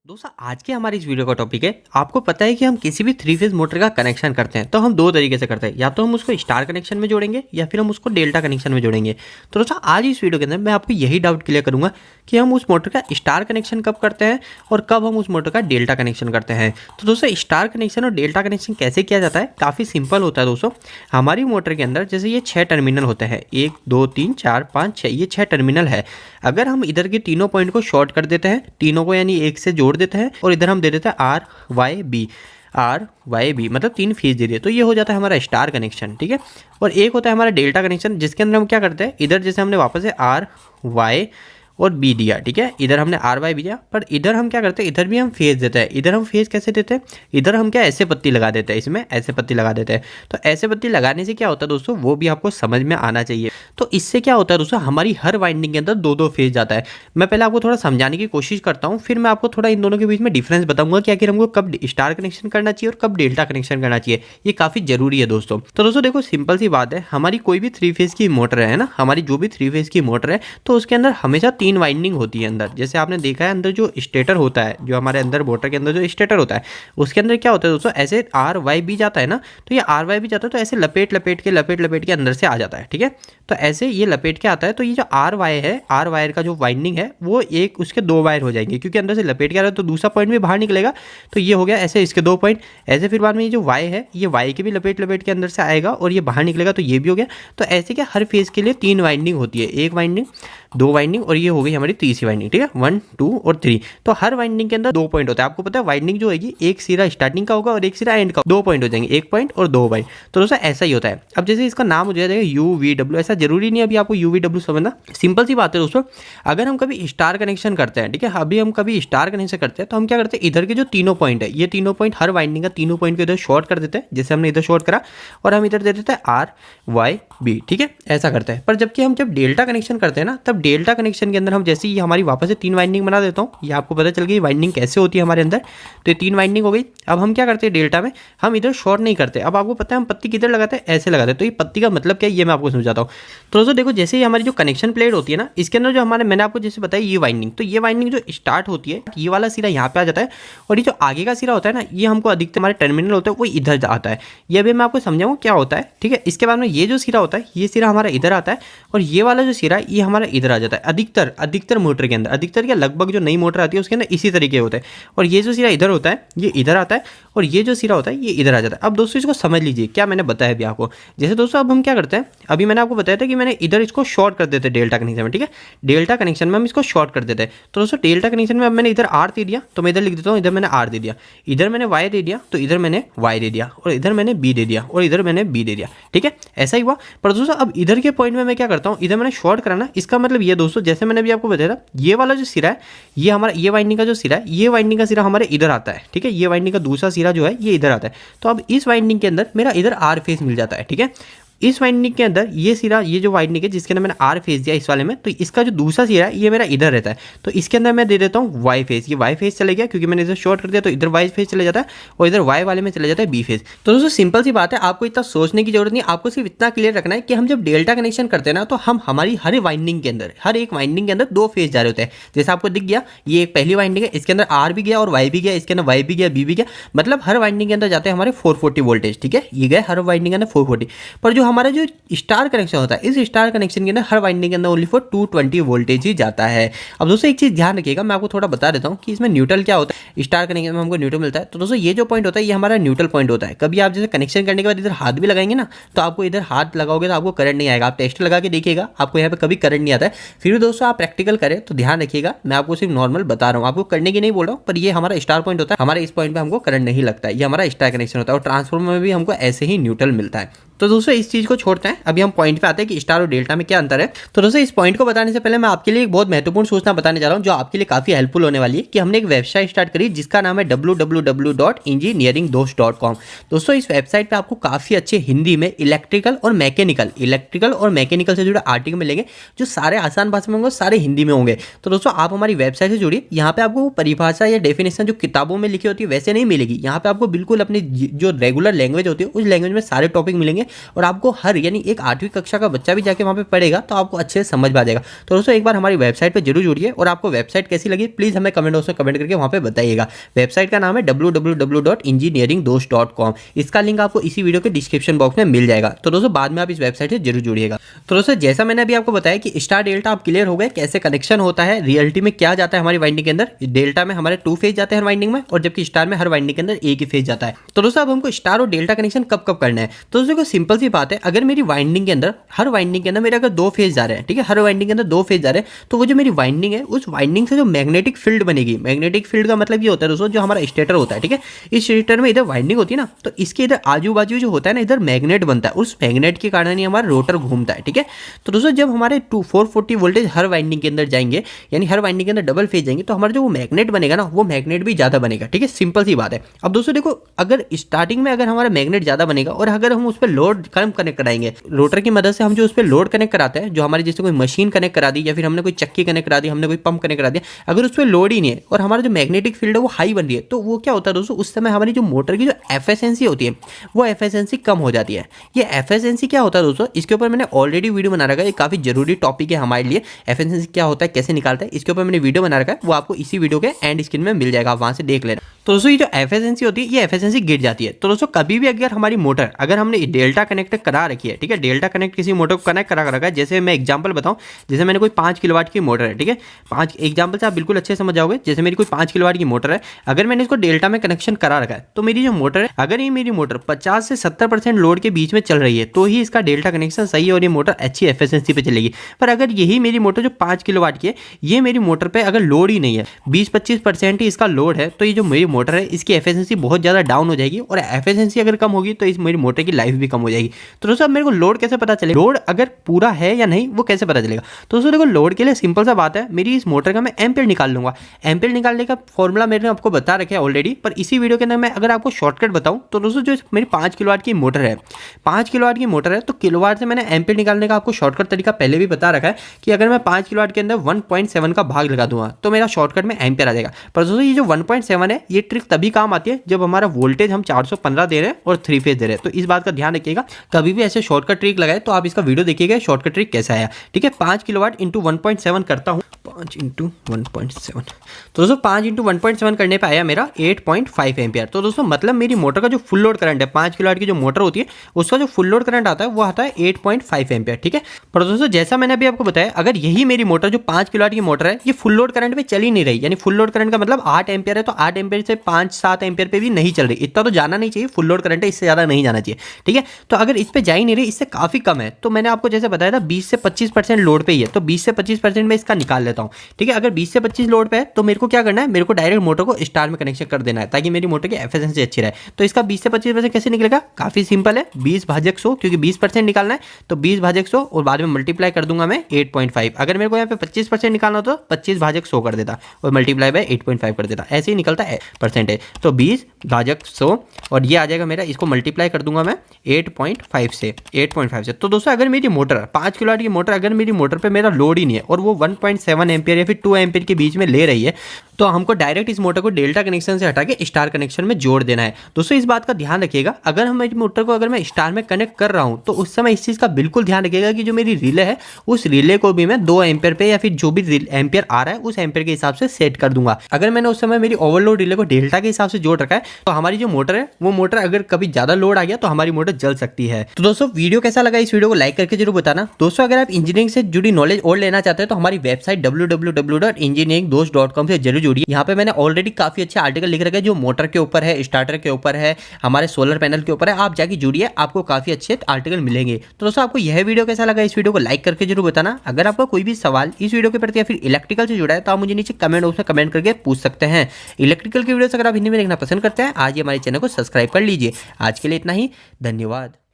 दोस्तों आज के हमारी इस वीडियो का टॉपिक है। आपको पता है कि हम किसी भी थ्री फेज मोटर का कनेक्शन करते हैं तो हम दो तरीके से करते हैं, या तो हम उसको स्टार कनेक्शन में जोड़ेंगे या फिर हम उसको डेल्टा कनेक्शन में जोड़ेंगे। तो दोस्तों आज इस वीडियो के अंदर मैं आपको यही डाउट क्लियर करूंगा कि हम उस मोटर का स्टार कनेक्शन कब करते हैं और कब हम उस मोटर का डेल्टा कनेक्शन करते हैं। तो दोस्तों स्टार कनेक्शन और डेल्टा कनेक्शन कैसे किया जाता है, काफ़ी सिंपल होता है। दोस्तों हमारी मोटर के अंदर जैसे ये 6 टर्मिनल होते हैं, 1 2 3 4 5 6, ये 6 टर्मिनल है। अगर हम इधर के तीनों पॉइंट को शॉर्ट कर देते हैं, तीनों को यानी एक से जोड़ देते हैं और इधर हम दे देते हैं आर वाई बी, मतलब 3 फेज दे दिए, तो ये हो जाता है हमारा स्टार कनेक्शन। ठीक है। और एक होता है हमारा डेल्टा कनेक्शन, जिसके अंदर हम क्या करते हैं, इधर जैसे हमने वापस से आर वाई और बी दिया, ठीक है, इधर हमने आर वाई बी दिया, पर इधर हम क्या करते हैं, इधर भी हम फेज देते हैं। इधर हम फेज कैसे देते हैं, इधर हम क्या ऐसे पत्ती लगा देते हैं, इसमें ऐसे पत्ती लगा देते हैं। तो ऐसे पत्ती लगाने से क्या होता है दोस्तों, वो भी आपको समझ में आना चाहिए। तो इससे क्या होता है दोस्तों, हमारी हर वाइंडिंग के अंदर दो दो फेज जाता है। मैं पहले आपको थोड़ा समझाने की कोशिश करता हूँ, फिर मैं आपको थोड़ा इन दोनों के बीच में डिफरेंस बताऊंगा कि आखिर हमको कब स्टार कनेक्शन करना चाहिए और कब डेल्टा कनेक्शन करना चाहिए। ये काफ़ी जरूरी है दोस्तों। तो दोस्तों देखो, सिंपल सी बात है, हमारी कोई भी थ्री फेज की मोटर है ना, हमारी जो भी थ्री फेज की मोटर है, तो उसके अंदर हमेशा 3 वाइंडिंग होती है अंदर। जैसे आपने देखा है अंदर जो स्टेटर होता है, जो हमारे अंदर मोटर के अंदर जो स्टेटर होता है, उसके अंदर क्या होता है दोस्तों, ऐसे आर वाई बी जाता है ना, तो ये आर वाई बी जाता है तो ऐसे लपेट लपेट के अंदर से आ जाता है। ठीक है। तो ऐसे ये लपेट के आता है, तो ये जो आर वाई है, आर वायर का जो वाइंडिंग है, वो एक उसके 2 वायर हो जाएंगे, क्योंकि अंदर से लपेट के आ रहा है तो दूसरा पॉइंट भी बाहर निकलेगा। तो ये हो गया ऐसे इसके 2 पॉइंट, ऐसे फिर बाद में ये जो वाई है, ये वाई के भी लपेट लपेट के अंदर से आएगा और ये बाहर निकलेगा, तो ये भी हो गया। तो ऐसे क्या हर फेज के लिए 3 वाइंडिंग होती है, 1 वाइंडिंग, 2 वाइंडिंग और ये हो गई हमारी तीसरी वाइंडिंग। ठीक है, 1 2 और 3। तो हर वाइंडिंग के अंदर 2 पॉइंट होता है। आपको पता है वाइंडिंग जो होगी, एक सिरा स्टार्टिंग का होगा और एक सिरा एंड का, 2 पॉइंट हो जाएंगे, 1 पॉइंट और 2 पॉइंट। तो दोस्तों ऐसा ही होता है। अब जैसे इसका नाम हो जाएगा यू वी डब्ल्यू, ऐसा जरूरी नहीं है अभी आपको यू वी डब्ल्यू समझना, सिंपल सी बात है दोस्तों। अगर हम कभी स्टार कनेक्शन करते हैं, ठीक है, अभी हम कभी स्टार कनेक्शन करते हैं, तो हम क्या करते हैं, इधर के जो तीनों पॉइंट है, ये तीनों पॉइंट हर वाइंडिंग का तीनों पॉइंट को इधर शॉर्ट कर देते हैं, जैसे हमने इधर शॉर्ट करा, और हम इधर दे देते हैं आर वाई बी। ठीक है, ऐसा करते हैं। पर जबकि हम जब डेल्टा कनेक्शन करते हैं ना, तब डेल्टा कनेक्शन के अंदर हम जैसे ही हमारी वापस से 3 वाइंडिंग बना देता हूँ, ये आपको पता चल गई वाइंडिंग कैसे होती है हमारे अंदर। तो ये 3 वाइंडिंग हो गई। अब हम क्या करते हैं डेल्टा में, हम इधर शॉर्ट नहीं करते। अब आपको पता है हम पत्ती किधर लगाते हैं, ऐसे लगाते हैं। तो ये पत्ती का मतलब क्या है, ये मैं आपको समझाता हूँ। तो दोस्तों देखो, जैसे ही हमारी जो कनेक्शन प्लेट होती है ना, इसके अंदर जो हमारे, मैंने आपको जैसे बताया ये वाइंडिंग, तो ये वाइंडिंग जो स्टार्ट होती है, ये वाला सिरा यहाँ पे आ जाता है, और ये जो आगे का सिरा होता है ना, ये हमको अधिकतर हमारे टर्मिनल होता है वो इधर आता है। ये अभी मैं आपको समझाऊँ क्या होता है। ठीक है। इसके बाद में ये जो सिरा होता है, ये सिरा हमारा इधर आता है, और ये वाला जो सिरा ये हमारा इधर आ जाता है। अधिकतर मोटर के अंदर, अधिकतर क्या, लगभग जो नई मोटर आती है उसके अंदर इसी तरीके होता है। और ये जो सिरा इधर होता है, ये इधर आता है, और ये जो सिरा होता है ये इधर आ जाता है। अब दोस्तों इसको समझ लीजिए क्या मैंने बताया अभी आपको। जैसे दोस्तों अब हम क्या करते हैं, अभी मैंने आपको बताया था कि मैंने इधर इसको शॉर्ट कर देते डेल्टा कनेक्शन में। ठीक है, डेल्टा कनेक्शन में हम इसको शॉर्ट कर देते हैं। तो दोस्तों डेल्टा कनेक्शन में अब मैंने इधर आर दे दिया, तो मैं इधर लिख देता हूँ, इधर मैंने आर दे दिया, इधर मैंने वाई दे दिया, तो इधर मैंने वाई दे दिया, और इधर मैंने बी दे दिया, और इधर मैंने बी दे दिया। ठीक है, ऐसा ही हुआ। पर दोस्तों अब इधर के पॉइंट में मैं क्या करता हूँ, इधर मैंने शॉर्ट कराना, इसका मतलब ये दोस्तों, जैसे मैंने अभी आपको बताया था, ये वाला जो सिरा है, ये हमारा, ये वाइंडिंग का जो सिरा है, ये वाइंडिंग का सिरा हमारे इधर आता है। ठीक है, ये वाइंडिंग का दूसरा सिरा जो है ये इधर आता है। तो अब इस वाइंडिंग के अंदर मेरा इधर आर फेस मिल जाता है। ठीक है, इस वाइंडिंग के अंदर ये सिरा, ये जो वाइंडिंग है जिसके अंदर मैंने आर फेस दिया इस वाले में, तो इसका जो दूसरा सिरा है ये मेरा इधर रहता है। तो इसके अंदर मैं दे देता हूँ वाई फेस। ये वाई फेस चले गया क्योंकि मैंने इधर शॉर्ट कर दिया, तो इधर वाई फेस चले जाता है, और इधर वाई वाले में चले जाता है बी फेस। तो दोस्तों सिंपल सी बात है, आपको इतना सोचने की जरूरत नहीं, आपको सिर्फ इतना क्लियर रखना है कि हम जब डेल्टा कनेक्शन करते हैं ना, तो हम हमारी हर वाइंडिंग के अंदर, हर एक वाइंडिंग के अंदर 2 फेस जा रहे होते हैं। जैसे आपको दिख गया, ये एक पहली वाइंडिंग है, इसके अंदर आर भी गया और वाई भी गया, इसके अंदर वाई भी गया, बी भी गया, मतलब हर वाइंडिंग के अंदर जाते हैं हमारे 440 वोल्टेज। ठीक है, ये गए हर वाइंडिंग के अंदर 440। पर जो हमारा जो स्टार कनेक्शन होता है, इस स्टार कनेक्शन के अंदर हर वाइंडिंग के अंदर ओनली फॉर 220 वोल्टेज ही जाता है। अब दोस्तों एक चीज ध्यान रखिएगा, मैं आपको थोड़ा बता देता हूं कि इसमें न्यूट्रल क्या होता है। स्टार कनेक्शन में हमको न्यूट्रल मिलता है। तो दोस्तों ये जो पॉइंट होता है ये हमारा न्यूट्रल पॉइंट होता है। कभी आप जैसे कनेक्शन करने के बाद इधर हाथ भी लगाएंगे ना, तो आपको इधर हाथ लगाओगे तो आपको करंट नहीं आएगा। आप टेस्ट लगा के देखिएगा, आपको यहाँ पे कभी करंट नहीं आता है। फिर भी दोस्तों आप प्रैक्टिकल करें तो ध्यान रखिएगा, मैं आपको सिर्फ नॉर्मल बता रहा हूँ, आपको करने की नहीं बोल रहा हूँ। पर ये हमारा स्टार पॉइंट होता है, हमारे इस पॉइंट पे हमको करंट नहीं लगता है, ये हमारा स्टार कनेक्शन होता है। और ट्रांसफॉर्मर में भी हमको ऐसे ही न्यूट्रल मिलता है। तो दोस्तों इस चीज को छोड़ते हैं, अभी हम पॉइंट पे आते हैं कि स्टार और डेल्टा में क्या अंतर है। तो दोस्तों इस पॉइंट को बताने से पहले मैं आपके लिए एक बहुत महत्वपूर्ण सूचना बताने जा रहा हूं, जो आपके लिए काफी हेल्पफुल होने वाली है, कि हमने एक वेबसाइट स्टार्ट करी जिसका नाम है www.engineeringdost.com। दोस्तों इस वेबसाइट पे आपको काफी अच्छे हिंदी में इलेक्ट्रिकल और मैकेनिकल से जुड़े आर्टिकल मिलेंगे, जो सारे आसान भाषा में होंगे, सारे हिंदी में होंगे। तो दोस्तों आप हमारी वेबसाइट से जुड़िए, यहाँ पे आपको परिभाषा या डेफिनेशन जो किताबों में लिखी होती है वैसे नहीं मिलेगी। यहाँ पे आपको बिल्कुल अपनी जो रेगुलर लैंग्वेज होती है उस लैंग्वेज में सारे टॉपिक मिलेंगे, और आपको हर यानी एक 8वीं कक्षा का बच्चा भी जाके वहाँ पे पढ़ेगा तो आपको अच्छे से समझ में आ जाएगा। तो दोस्तों एक बार हमारी वेबसाइट पर जरूर जुड़िए और आपको वेबसाइट कैसी लगी प्लीज़ हमें कमेंट बॉक्स में कमेंट करके वहाँ पे बताइएगा। वेबसाइट का नाम है www.engineeringdost.com। इसका लिंक आपको इसी वीडियो के डिस्क्रिप्शन बॉक्स में मिल जाएगा। तो दोस्तों बाद में आप इस वेबसाइट से जरूर जुड़िएगा। तो दोस्तों जैसा मैंने अभी आपको बताया कि स्टार डेल्टा आप क्लियर हो गए, कैसे कनेक्शन होता है, रियलिटी में क्या जाता है हमारी वाइंडिंग के अंदर। डेल्टा में हमारे 2 फेज जाते हैं हर वाइंडिंग में और जबकि स्टार में हर वाइंडिंग के अंदर एक ही फेज जाता है। तो दोस्तों अब हमको स्टार और डेल्टा कनेक्शन कब कब करना है। तो दोस्तों सिंपल सी बात है, अगर मेरी वाइंडिंग के अंदर हर वाइंडिंग के अंदर मेरे अगर 2 फेज जा रहे हैं, ठीक है, हर वाइंडिंग के अंदर 2 फेज जा रहे हैं, तो वो जो मेरी वाइंडिंग है उस वाइंडिंग से जो मैग्नेटिक फील्ड बनेगी, मैग्नेटिक फील्ड का मतलब ये होता है दोस्तों जो हमारा स्टेटर होता है, ठीक है, इस स्टेटर में इधर वाइंडिंग होती है ना, तो इसके इधर आजू बाजू जो होता है ना इधर मैग्नेट बनता है, उस मैग्नेट के कारण ही हमारा रोटर घूमता है, ठीक है। तो दोस्तों जब हमारे 440 वोल्टेज हर वाइंडिंग के अंदर जाएंगे यानी हर वाइंडिंग के अंदर डबल फेज जाएंगे तो हमारा जो वो मैग्नेट बनेगा ना वो मैग्नेट भी ज़्यादा बनेगा, ठीक है, सिंपल सी बात है। अब दोस्तों देखो अगर स्टार्टिंग में अगर हमारा मैग्नेट ज़्यादा बनेगा और अगर हम उस पर लोड कम कनेक्ट कराएंगे रोटर की मदद से, हम जो उस पर लोड कनेक्ट कराते हैं, जो हमारे जैसे कोई मशीन कनेक्ट करा दी या फिर हमने कोई चक्की कनेक्ट करा दी, हमने कोई पंप कनेक्ट करा दिया, अगर उस पर लोड ही नहीं है और हमारा जो मैग्नेटिक फील्ड है वो हाई बन रही है तो वो क्या होता है दोस्तों, उस समय हमारी जो मोटर की जो एफिशिएंसी होती है वो एफिशिएंसी कम हो जाती है। ये एफिशिएंसी क्या होता है दोस्तों, इसके ऊपर मैंने ऑलरेडी वीडियो बना रखा है, ये काफ़ी जरूरी टॉपिक है हमारे लिए। एफिशिएंसी क्या होता है, कैसे निकालता है, इसके ऊपर मैंने वीडियो बना रखा है, वो आपको इसी वीडियो के एंड स्क्रीन में मिल जाएगा, आप वहाँ से देख लेना। तो दोस्तों ये जो एफिशिएंसी होती है ये एफिशिएंसी गिर जाती है। तो दोस्तों कभी भी अगर हमारी मोटर अगर हमने डेल्टा कनेक्ट करा रखी है, ठीक है, डेल्टा कनेक्ट किसी मोटर को कनेक्ट करा रखा है, जैसे मैं एग्जांपल बताऊं, जैसे मैंने कोई 5 किलोवाट की मोटर है, ठीक है, 5 एग्जांपल से आप बिल्कुल अच्छे समझ जाओगे। जैसे मेरी कोई 5 किलोवाट की मोटर है, अगर मैंने इसको डेल्टा में कनेक्शन करा रखा है तो मेरी जो मोटर है, अगर ये मेरी मोटर 50 से 70% लोड के बीच में चल रही है तो ही इसका डेल्टा कनेक्शन सही है और ये मोटर अच्छी एफिशिएंसी पे चलेगी। पर अगर यही मेरी मोटर जो 5 किलोवाट की है, ये मेरी मोटर पे अगर लोड ही नहीं है, 20-25% ही इसका लोड है, तो ये जो मेरी मोटर है इसकी एफिशिएंसी बहुत ज़्यादा डाउन हो जाएगी और एफिशिएंसी अगर कम होगी तो इस मेरी मोटर की लाइफ भी कम हो जाएगी। तो दोस्तों अब मेरे को लोड कैसे पता चलेगा, लोड अगर पूरा है या नहीं वो कैसे पता चलेगा। तो दोस्तों देखो लोड के लिए सिंपल सा बात है, मेरी इस मोटर का मैं एम्पेयर निकाल लूंगा। एम्पेयर निकालने का फॉर्मूला मैंने आपको बता रखा है ऑलरेडी, पर इसी वीडियो के अंदर मैं अगर आपको शॉर्टकट बताऊं तो दोस्तों जो मेरी 5 किलोवाट की मोटर है, 5 किलोवाट की मोटर है, तो किलोवाट से मैंने एम्पेयर निकालने का आपको शॉर्टकट तरीका पहले भी बता रखा है कि अगर मैं 5 किलोवाट के अंदर 1.7 का भाग लगा दूंगा तो मेरा शॉर्टकट में एम्पेयर आ जाएगा। पर दोस्तों ये जो 1.7 है ये ट्रिक तभी काम आती है जब हमारा वोल्टेज हम 415 दे रहे हैं और 3 फेज दे रहे हैं। तो इस बात का ध्यान रखिएगा, कभी भी ऐसे शॉर्टकट ट्रिक लगाए तो आप इसका वीडियो देखिएगा शॉर्टकट ट्रिक कैसा आया, ठीक है। 5 किलोवाट इंटू 1.7 करता हूँ, 5 इंटू 1.7, तो दोस्तों 5 इंटू 1.7 करने पे आया मेरा 8.5 एम्पियर। तो दोस्तों मतलब मेरी मोटर का जो फुल लोड करंट है, 5 किलोवाट की जो मोटर होती है उसका जो फुल लोड करंट आता है वो आता है 8.5 एम्पियर, ठीक है। पर दोस्तों जैसा मैंने अभी आपको बताया, अगर यही मेरी मोटर जो 5 किलोवाट की मोटर है ये फुल लोड करंट पे चल ही नहीं रही, यानी फुल लोड करंट का मतलब 8 एम्पियर है, तो 8 एम्पियर से 5-7 एम्पियर पे भी नहीं चल रही, इतना तो जाना नहीं चाहिए, फुल लोड करंट है, इससे ज़्यादा नहीं जाना चाहिए, ठीक है। तो अगर इस पे जा ही नहीं रही, इससे काफ़ी कम है, तो मैंने आपको जैसे बताया था 20 से 25% लोड पे ही है, तो 20 से 25% में इसका निकाल लेता हूँ, ठीक है। अगर 20 से 25 लोड पे है तो मेरे को क्या करना है, मेरे को डायरेक्ट मोटर को स्टार में कनेक्शन कर देना है ताकि मेरी मोटर की एफिशिएंसी अच्छी रहे। तो इसका 20 से 25% कैसे निकलेगा, काफ़ी सिंपल है, 20/100, क्योंकि 20% निकालना है तो 20/100 और बाद में मल्टीप्लाई कर दूंगा मैं 8.5। अगर मेरे को यहाँ पे 25% निकालना हो तो 25/100 कर देता और मल्टीप्लाई बाय 8.5 कर देता, ऐसे ही निकलता है परसेंटेज। तो 20/100 और ये आ जाएगा मेरा, इसको मल्टीप्लाई कर दूंगा मैं 8.5 से। तो दोस्तों अगर मेरी मोटर 5 किलोवाट की मोटर, अगर मेरी मोटर पे मेरा लोड ही नहीं है और वो 1.7 एम्पियर या फिर 2 एम्पियर के बीच में ले रही है तो हमको डायरेक्ट इस मोटर को डेल्टा कनेक्शन से हटा के स्टार कनेक्शन में जोड़ देना है। दोस्तों इस बात का ध्यान रखिएगा, अगर हम मेरी मोटर को अगर मैं स्टार में कनेक्ट कर रहा हूं तो उस समय इस चीज़ का बिल्कुल ध्यान रखिएगा कि जो मेरी रिले है उस रिले को भी मैं 2 एम्पियर पे या फिर जो भी एम्पियर आ रहा है उस एम्पियर के हिसाब से सेट कर दूंगा। अगर मैंने उस समय मेरी ओवरलोड रिले को डेल्टा के हिसाब से जोड़ रखा है तो हमारी जो मोटर है वो मोटर अगर कभी ज़्यादा लोड आ गया तो हमारी मोटर जल सकती है। तो दोस्तों वीडियो कैसा लगा, इस वीडियो को लाइक करके जरूर बताना। दोस्तों अगर आप इंजीनियरिंग से जुड़ी नॉलेज और लेना चाहते हैं तो हमारी वेबसाइट www.engineeringdost.com से जरूर जुड़िए। यहाँ पे मैंने ऑलरेडी काफी अच्छे आर्टिकल लिख रखे हैं जो मोटर के ऊपर है, स्टार्टर के ऊपर है, हमारे सोलर पैनल के ऊपर है, आप जाके जुड़िए, आपको काफी अच्छे आर्टिकल मिलेंगे। तो दोस्तों आपको यह वीडियो कैसा लगा, इस वीडियो को लाइक करके जरूर बताना। अगर आपका कोई भी सवाल इस वीडियो के प्रति या फिर इलेक्ट्रिकल से जुड़ा है तो आप मुझे नीचे कमेंट बॉक्स में कमेंट करके पूछ सकते हैं। इलेक्ट्रिकल की वीडियोस अगर आप हिंदी में देखना पसंद करते हैं आज ही हमारे चैनल को सब्सक्राइब कर लीजिए। आज के लिए इतना ही, धन्यवाद।